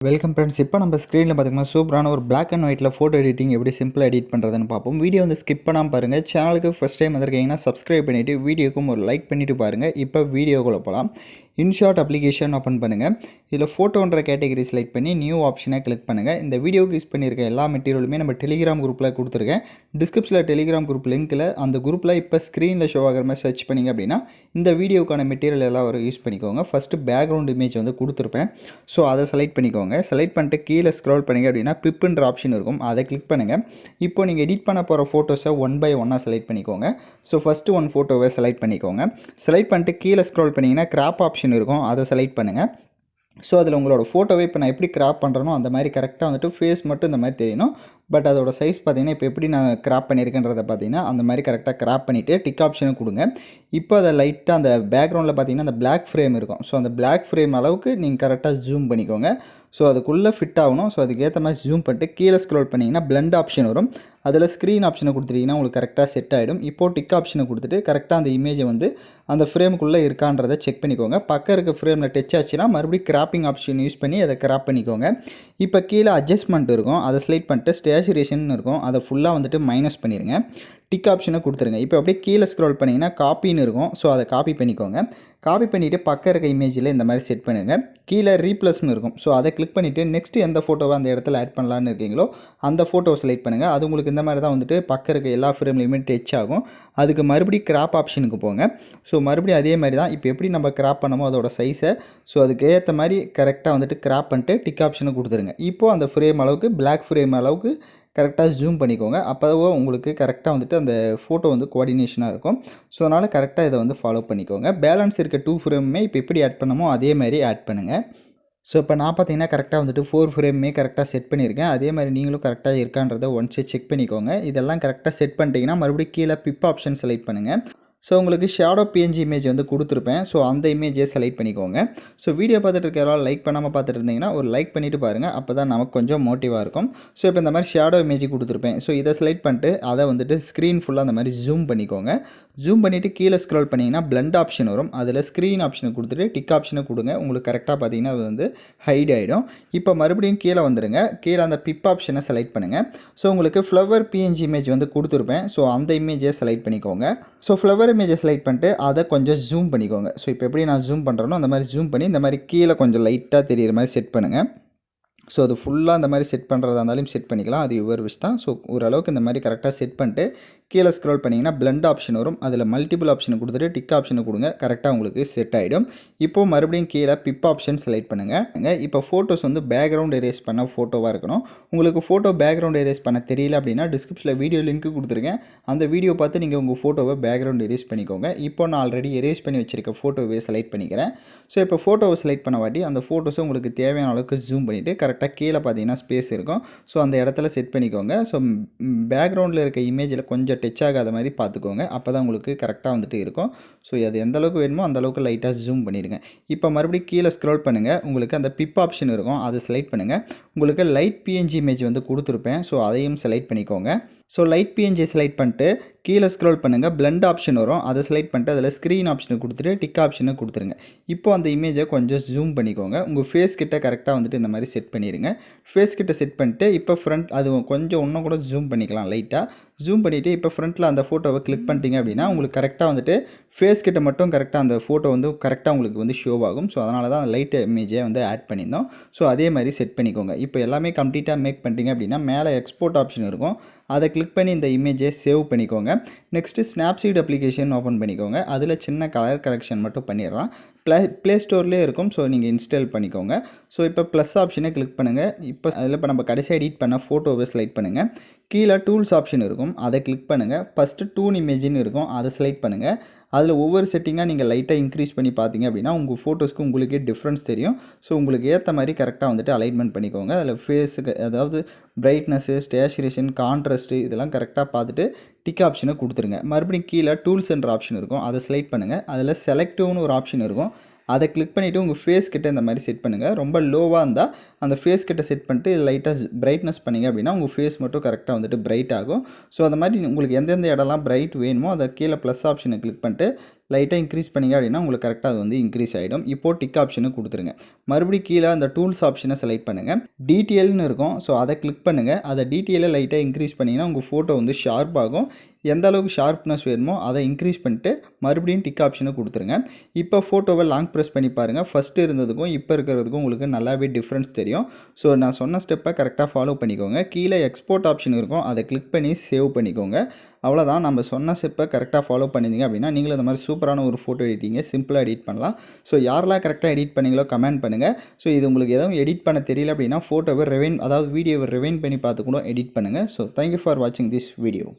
Welcome friends. இப்போ நம்ம ஸ்க்ரீனில் பார்த்தீங்கன்னா சூப்பரான ஒரு பிளாக் அண்ட் ஒயிட்டில் ஃபோட்டோ எடிட்டிங் எப்படி சிம்பிளாக எடிட் பண்ணுறதுன்னு பார்ப்போம். வீடியோ வந்து ஸ்கிப் பண்ணாமல் பாருங்கள். சேனலுக்கு ஃபஸ்ட் டைம் வந்திருக்கீங்கன்னா சப்ஸ்கிரைப் பண்ணிவிட்டு வீடியோக்கும் ஒரு லைக் பண்ணிவிட்டு பாருங்கள். இப்போ வீடியோக்குள்ளே போகலாம். இன்ஷாட் அப்ளிகேஷன் ஓப்பன் பண்ணுங்கள். இதில் ஃபோட்டோன்ற கேட்டகரி செலக்ட் பண்ணி நியூ ஆப்ஷனை கிளிக் பண்ணுங்கள். இந்த வீடியோக்கு யூஸ் பண்ணியிருக்க எல்லா மெட்டீரியலுமே நம்ம டெலிகிராம் குரூப்பில் கொடுத்துருக்கேன். டிஸ்கிரிப்ஷனில் டெலிகிராம் குரூப் லிங்க்கில் அந்த குரூப்பில் இப்போ ஸ்க்ரீனில் ஷோ ஆகிற மாதிரி சர்ச் பண்ணிங்க அப்படின்னா இந்த வீடியோக்கான மெட்டீரியல் எல்லாம் வரும் யூஸ் பண்ணிக்கோங்க. ஃபஸ்ட்டு பேக்ரவுண்ட் இமேஜ் வந்து கொடுத்துருப்பேன். ஸோ அதை செலக்ட் பண்ணிக்கோங்க. செலக்ட் பண்ணிட்டு கீழே ஸ்க்ரோல் பண்ணிங்க அப்படின்னா பிப்புன்ற ஆப்ஷன் இருக்கும், அதை கிளிக் பண்ணுங்கள். இப்போ நீங்கள் எடிட் பண்ண போகிற ஃபோட்டோஸை ஒன் பை ஒன்னாக செலக்ட் பண்ணிக்கோங்க. ஸோ ஃபஸ்ட்டு ஒன் ஃபோட்டோவை செலக்ட் பண்ணிக்கோங்க. செலக்ட் பண்ணிட்டு கீழே ஸ்க்ரோல் பண்ணிங்கன்னா கிராப் ஆப்ஷன் இருக்கும், அதை செலக்ட் பண்ணுங்கள். ஸோ அதில் உங்களோட ஃபோட்டோவை இப்போ நான் எப்படி கிராப் பண்ணுறனோ அந்த மாதிரி கரெக்டாக வந்துட்டு ஃபேஸ் மட்டும் இந்த மாதிரி தெரியணும். பட் அதோட சைஸ் பார்த்தீங்கன்னா இப்போ எப்படி நான் கிராப் பண்ணியிருக்கேன்றதை பார்த்தீங்கன்னா அந்த மாதிரி கரெக்டாக கிராப் பண்ணிவிட்டு டிக் ஆப்ஷனை கொடுங்க. இப்போ அதை லைட்டாக அந்த பேக்ரவுண்டில் பார்த்தீங்கன்னா அந்த பிளாக் ஃப்ரேம் இருக்கும். ஸோ அந்த பிளாக் ஃப்ரேம் அளவுக்கு நீங்கள் கரெக்டாக ஜூம் பண்ணிக்கோங்க. ஸோ அதுக்குள்ளே ஃபிட் ஆகணும். ஸோ அதுக்கேற்ற மாதிரி ஜூம் பண்ணிட்டு கீழே ஸ்க்ரோல் பண்ணிங்கன்னா பிளெண்ட் ஆப்ஷன் வரும். அதில் ஸ்க்ரீன் ஆப்ஷனை கொடுத்துட்டிங்கன்னா உங்களுக்கு கரெக்டாக செட் ஆகிடும். இப்போது டிக் ஆப்ஷனை கொடுத்துட்டு கரெக்டாக அந்த இமேஜை வந்து அந்த ஃப்ரேமுக்குள்ளே இருக்கான்றதை செக் பண்ணிக்கோங்க. பக்கம் இருக்க ஃப்ரேமில் டச் ஆச்சுன்னா மறுபடியும் கிராப்பிங் ஆப்ஷன் யூஸ் பண்ணி அதை கிராப் பண்ணிக்கோங்க. இப்போ கீழே அட்ஜஸ்ட்மெண்ட் இருக்கும், அதை செலக்ட் பண்ணிட்டு ஸ்டேச்சுரேஷன் இருக்கும், அதை ஃபுல்லாக வந்துட்டு மைனஸ் பண்ணிடுங்க. டிக் ஆப்ஷனை கொடுத்துருங்க. இப்போ அப்படியே கீழே ஸ்க்ரோல் பண்ணிங்கன்னா காப்பின்னு இருக்கும். ஸோ அதை காப்பி பண்ணிக்கோங்க. காப்பி பண்ணிவிட்டு பக்கம் இருக்க இமேஜில் இந்த மாதிரி செட் பண்ணுங்கள். கீழே ரீப்ளஸ்ன்னு இருக்கும். ஸோ அதை கிளிக் பண்ணிவிட்டு நெக்ஸ்ட்டு எந்த ஃபோட்டோவை அந்த இடத்துல ஆட் பண்ணலான்னு இருக்கீங்களோ அந்த ஃபோட்டோவை செலக்ட் பண்ணுங்கள். அது உங்களுக்கு இந்த மாதிரி தான் வந்துட்டு பக்கம் இருக்க எல்லா ஃப்ரேம்லையுமே டச் ஆகும். அதுக்கு மறுபடியும் கிராப் ஆப்ஷனுக்கு போங்க. ஸோ மறுபடியும் அதே மாதிரி தான் இப்போ எப்படி நம்ம கிராப் பண்ணமோ அதோட சைஸை ஸோ அதுக்கு ஏற்ற மாதிரி கரெக்டாக வந்துட்டு கிராப் பண்ணிட்டு டிக் ஆப்ஷனை கொடுத்துருங்க. இப்போது அந்த ஃப்ரேம் அளவுக்கு பிளாக் ஃப்ரேம் அளவுக்கு கரெக்டாக ஜூம் பண்ணிக்கோங்க. அப்போ உங்களுக்கு கரெக்டாக வந்துட்டு அந்த ஃபோட்டோ வந்து கோஆர்டினேஷனாக இருக்கும். ஸோ அதனால் கரெக்டாக இதை வந்து ஃபாலோ பண்ணிக்கோங்க. பேலன்ஸ் இருக்க 2 ஃப்ரேமுமே இப்போ எப்படி ஆட் பண்ணமோ அதே மாதிரி ஆட் பண்ணுங்கள். ஸோ இப்போ நான் பார்த்தீங்கன்னா கரெக்டாக வந்துட்டு 4 ஃப்ரேமுமே கரெக்டாக செட் பண்ணியிருக்கேன். அதே மாதிரி நீங்களும் கரெக்டாக இருக்கான்றதை ஒன்ஸே செக் பண்ணிக்கோங்க. இதெல்லாம் கரெக்டாக செட் பண்ணிட்டீங்கன்னா மறுபடியும் கீழே பிப் ஆப்ஷன் செலக்ட் பண்ணுங்கள். ஸோ உங்களுக்கு ஷேடோ பிஎன்ஜி இமேஜ் வந்து கொடுத்துருப்பேன். ஸோ அந்த இமேஜை செலக்ட் பண்ணிக்கோங்க. ஸோ வீடியோ பார்த்துட்டு இருக்கிறவங்க லைக் பண்ணாமல் பார்த்துட்டு இருந்தீங்கன்னா ஒரு லைக் பண்ணிவிட்டு பாருங்கள். அப்போ தான் நமக்கு கொஞ்சம் மோட்டிவாக இருக்கும். ஸோ இப்போ இந்த மாதிரி ஷேடோ இமேஜ் கொடுத்துருப்பேன். ஸோ இதை செலக்ட் பண்ணிட்டு அதை வந்துட்டு ஸ்க்ரீன் ஃபுல்லாக அந்த மாதிரி ஜூம் பண்ணிக்கோங்க. ஜூம் பண்ணிவிட்டு கீழே ஸ்க்ரோல் பண்ணிங்கன்னா பிளெண்ட் ஆப்ஷன் வரும். அதில் ஸ்க்ரீன் ஆப்ஷனை கொடுத்துட்டு டிக் ஆப்ஷனை கொடுங்க. உங்களுக்கு கரெக்டாக பார்த்தீங்கன்னா அது வந்து ஹைட் ஆகிடும். இப்போ மறுபடியும் கீழே வந்துடுங்க. கீழே அந்த பிப் ஆப்ஷனை செலக்ட் பண்ணுங்கள். ஸோ உங்களுக்கு ஃப்ளவர் பிஎன்ஜி இமேஜ் வந்து கொடுத்துருப்பேன். ஸோ அந்த இமேஜை செலக்ட் பண்ணிக்கோங்க. ஸோ ஃப்ளவர் இமேஜை செலக்ட் பண்ணிட்டு அதை கொஞ்சம் ஜூம் பண்ணிக்கோங்க. ஸோ இப்போ எப்படி நான் ஜூம் பண்ணுறேனோ அந்த மாதிரி ஜூம் பண்ணி இந்த மாதிரி கீழே கொஞ்சம் லைட்டாக தெரிகிற மாதிரி செட் பண்ணுங்கள். ஸோ அது ஃபுல்லாக அந்த மாதிரி செட் பண்ணுறதா இருந்தாலும் செட் பண்ணிக்கலாம். அது யுவர் விஷ் தான். ஸோ ஓரளவுக்கு இந்த மாதிரி கரெக்டாக செட் பண்ணிட்டு கீழே ஸ்க்ரோல் பண்ணிங்கன்னா பிளெண்ட் ஆப்ஷன் வரும். அதில் மல்டிபிள் ஆப்ஷனை கொடுத்துட்டு டிக் ஆப்ஷனை கொடுங்க. கரெக்டாக உங்களுக்கு செட் ஆகிடும். இப்போது மறுபடியும் கீழே பிப் ஆப்ஷன் செலக்ட் பண்ணுங்கள். இப்போ ஃபோட்டோஸ் வந்து பேக்ரவுண்ட் எரேஸ் பண்ண ஃபோட்டோவாக இருக்கணும். உங்களுக்கு ஃபோட்டோ பேக்ரவுண்ட் எரேஸ் பண்ண தெரியல அப்படின்னா டிஸ்கிரிப்ஷனில் வீடியோ லிங்க் கொடுத்துருக்கேன். அந்த வீடியோ பார்த்து நீங்கள் உங்கள் ஃபோட்டோவை பேக்ரவுண்ட் எரேஸ் பண்ணிக்கோங்க. இப்போ நான் ஆல்ரெடி எரேஸ் பண்ணி வச்சுருக்க ஃபோட்டோவை செலக்ட் பண்ணிக்கிறேன். ஸோ இப்போ ஃபோட்டோவை செலக்ட் பண்ண வாட்டி அந்த ஃபோட்டோஸை உங்களுக்கு தேவையான அளவுக்கு ஜூம் பண்ணிவிட்டு கரெக்டாக கீழே பார்த்தீங்கன்னா ஸ்பேஸ் இருக்கும். ஸோ அந்த இடத்துல செட் பண்ணிக்கோங்க. ஸோ பேக்ரவுண்டில் இருக்க இமேஜில் கொஞ்சம் டச் ஆகாத மாதிரி பார்த்துக்கோங்க. அப்போ தான் உங்களுக்கு கரெக்டாக வந்துட்டு இருக்கும். ஸோ அது எந்த அளவுக்கு வேணுமோ அந்த அளவுக்கு லைட்டாக ஜூம் பண்ணிடுங்க. இப்போ மறுபடியும் கீழே ஸ்க்ரோல் பண்ணுங்கள். உங்களுக்கு அந்த பிப் ஆப்ஷன் இருக்கும், அதை செலக்ட் பண்ணுங்கள். உங்களுக்கு லைட் பிஎன்ஜி இமேஜ் வந்து கொடுத்துருப்பேன். ஸோ அதையும் செலக்ட் பண்ணிக்கோங்க. ஸோ லைட் பிஎன்ஜி செலக்ட் பண்ணிட்டு கீழே ஸ்க்ரோல் பண்ணுங்கள். பிளெண்ட் ஆப்ஷன் வரும், அதை செலக்ட் பண்ணிட்டு அதில் ஸ்க்ரீன் ஆப்ஷனை கொடுத்துட்டு டிக் ஆப்ஷனை கொடுத்துருங்க. இப்போ அந்த இமேஜை கொஞ்சம் ஜூம் பண்ணிக்கோங்க. உங்கள் ஃபேஸ் கிட்ட கரெக்டாக வந்துட்டு இந்த மாதிரி செட் பண்ணிடுங்க. ஃபேஸ் கிட்ட செட் பண்ணிட்டு இப்போ ஃப்ரண்ட் அது கொஞ்சம் இன்னும் கூட ஜூம் பண்ணிக்கலாம். லைட்டாக ஜூம் பண்ணிவிட்டு இப்போ ஃப்ரண்ட்டில் அந்த ஃபோட்டோவை கிளிக் பண்ணிட்டீங்க அப்படின்னா உங்களுக்கு கரெக்டாக வந்துட்டு ஃபேஸ் கிட்ட மட்டும் கரெக்டாக அந்த ஃபோட்டோ வந்து கரெக்டாக உங்களுக்கு வந்து ஷோ ஆகும். ஸோ அதனால தான் லைட் இமேஜை வந்து ஆட் பண்ணியிருந்தோம். ஸோ அதே மாதிரி செட் பண்ணிக்கோங்க. இப்போ எல்லாமே கம்ப்ளீட்டாக மேக் பண்ணிட்டீங்க அப்படின்னா மேலே எக்ஸ்போர்ட் ஆப்ஷன் இருக்கும், அதை கிளிக் பண்ணி இந்த இமேஜை சேவ் பண்ணிக்கோங்க. நெக்ஸ்ட்டு ஸ்னாப்சீட் அப்ளிகேஷன் ஓப்பன் பண்ணிக்கோங்க. அதில் சின்ன கலர் கரெக்ஷன் மட்டும் பண்ணிடலாம். ப்ளே ஸ்டோர்லேயே இருக்கும். ஸோ நீங்கள் இன்ஸ்டால் பண்ணிக்கோங்க. ஸோ இப்போ ப்ளஸ் ஆப்ஷனை கிளிக் பண்ணுங்கள். இப்போ நம்ம கடைசி எடிட் பண்ண ஃபோட்டோவை செலக்ட் பண்ணுங்கள். கீழே டூல்ஸ் ஆப்ஷன் இருக்கும், அதை கிளிக் பண்ணுங்கள். ஃபஸ்ட்டு டூன் இமேஜின்னு இருக்கும், அதை செலக்ட் பண்ணுங்கள். அதில் ஒவ்வொரு செட்டிங்காக நீங்கள் லைட்டாக இன்க்ரீஸ் பண்ணி பார்த்தீங்க அப்படின்னா உங்கள் ஃபோட்டோஸ்க்கு உங்களுக்கே டிஃப்ரென்ஸ் தெரியும். ஸோ உங்களுக்கு ஏற்ற மாதிரி கரெக்டாக வந்துட்டு அலைன்மெண்ட் பண்ணிக்கோங்க. அதில் ஃபேஸுக்கு அதாவது பிரைட்னஸ்ஸு, ஸ்டேச்சுரேஷன், கான்ட்ராஸ்ட்டு இதெல்லாம் கரெக்டாக பார்த்துட்டு டிக் ஆப்ஷனை கொடுத்துருங்க. மறுபடியும் கீழே டூல்ஸ் என்ற ஆப்ஷன் இருக்கும், அதை செலக்ட் பண்ணுங்கள். அதில் செலக்டிவ்னு ஒரு ஆப்ஷன் இருக்கும், அதை கிளிக் பண்ணிவிட்டு உங்கள் ஃபேஸ் கிட்ட இந்த மாதிரி செட் பண்ணுங்கள். ரொம்ப லோவாக இருந்தால் அந்த ஃபேஸ் கிட்ட செட் பண்ணிட்டு லைட்டாக பிரைட்னஸ் பண்ணிங்க அப்படின்னா உங்கள் ஃபேஸ் மட்டும் கரெக்டாக வந்துட்டு பிரைட் ஆகும். ஸோ அந்த மாதிரி உங்களுக்கு எந்தெந்த இடம்லாம் பிரைட் வேணுமோ அதை கீழே ப்ளஸ் ஆப்ஷனை கிளிக் பண்ணிட்டு லைட்டாக இன்க்ரீஸ் பண்ணிங்க அப்படின்னா உங்களுக்கு கரெக்டாக அது வந்து இன்க்ரீஸ் ஆகிடும். இப்போது டிக் ஆப்ஷனை கொடுத்துருங்க. மறுபடியும் கீழே அந்த டூல்ஸ் ஆப்ஷனை செலக்ட் பண்ணுங்கள். டீட்டெயில்னு இருக்கும். ஸோ அதை கிளிக் பண்ணுங்கள். அதை டீட்டெயிலை லைட்டாக இன்க்ரீஸ் பண்ணிங்கன்னா உங்கள் ஃபோட்டோ வந்து ஷார்ப் ஆகும். எந்த அளவுக்கு ஷார்ப்னஸ் வேணுமோ அதை இன்க்ரீஸ் பண்ணிட்டு மறுபடியும் டிக் ஆப்ஷனை கொடுத்துருங்க. இப்போ ஃபோட்டோவை லாங் ப்ரெஸ் பண்ணி பாருங்கள். ஃபஸ்ட்டு இருந்ததுக்கும் இப்போ இருக்கிறதுக்கும் உங்களுக்கு நல்லாவே டிஃப்ரென்ஸ் தெரியும். ஸோ நான் சொன்ன ஸ்டெப்பை கரெக்டாக ஃபாலோ பண்ணிக்கோங்க. கீழே எக்ஸ்போர்ட் ஆப்ஷன் இருக்கும். அதை கிளிக் பண்ணி சேவ் பண்ணிக்கோங்க. அவ்வளோதான். நம்ம சொன்ன ஸ்டெப்பை கரெக்டாக ஃபாலோ பண்ணிங்க அப்படின்னா நீங்களும் இந்த மாதிரி சூப்பரான ஒரு ஃபோட்டோ எடிட்டிங்கை சிம்பிளாக எடிட் பண்ணலாம். ஸோ யாரெல்லாம் கரெக்டாக எடிட் பண்ணீங்களோ கமெண்ட் பண்ணுங்கள். ஸோ இது உங்களுக்கு எதுவும் எடிட் பண்ண தெரியல அப்படின்னா ஃபோட்டோவை அதாவது வீடியோவை ரிவைண்ட் பண்ணி பார்த்து கூட எடிட் பண்ணுங்கள். ஸோ தேங்க்யூ ஃபார் வாட்சிங் திஸ் வீடியோ.